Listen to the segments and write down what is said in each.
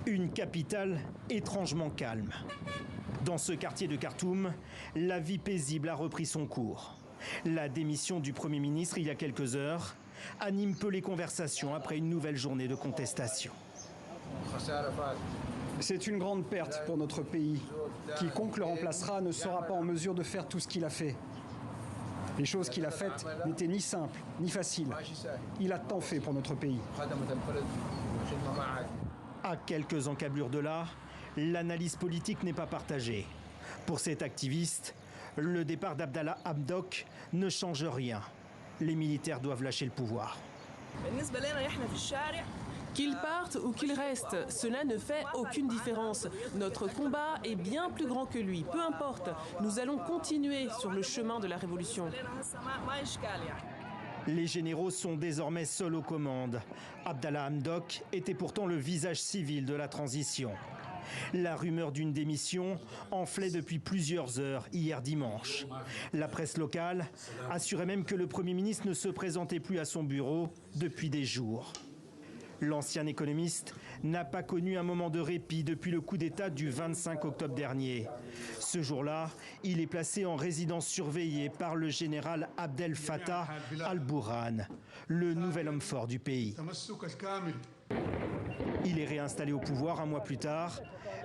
Une capitale étrangement calme. Dans ce quartier de Khartoum, la vie paisible a repris son cours. La démission du Premier ministre il y a quelques heures anime peu les conversations après une nouvelle journée de contestation. C'est une grande perte pour notre pays. Quiconque le remplacera ne sera pas en mesure de faire tout ce qu'il a fait. Les choses qu'il a faites n'étaient ni simples, ni faciles. Il a tant fait pour notre pays. À quelques encablures de là, l'analyse politique n'est pas partagée. Pour cet activiste, le départ d'Abdallah Hamdok ne change rien. Les militaires doivent lâcher le pouvoir. Qu'ils partent ou qu'ils restent, cela ne fait aucune différence. Notre combat est bien plus grand que lui. Peu importe, nous allons continuer sur le chemin de la révolution. Les généraux sont désormais seuls aux commandes. Abdallah Hamdok était pourtant le visage civil de la transition. La rumeur d'une démission enflait depuis plusieurs heures hier dimanche. La presse locale assurait même que le Premier ministre ne se présentait plus à son bureau depuis des jours. L'ancien économiste n'a pas connu un moment de répit depuis le coup d'État du 25 octobre dernier. Ce jour-là, il est placé en résidence surveillée par le général Abdel Fattah al-Burhan, le nouvel homme fort du pays. Il est réinstallé au pouvoir un mois plus tard,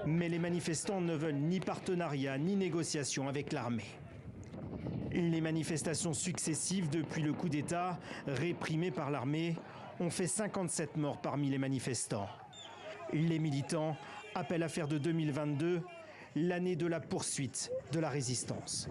mais les manifestants ne veulent ni partenariat ni négociation avec l'armée. Les manifestations successives depuis le coup d'État, réprimées par l'armée, ont fait 57 morts parmi les manifestants. Les militants appellent à faire de 2022 l'année de la poursuite de la résistance.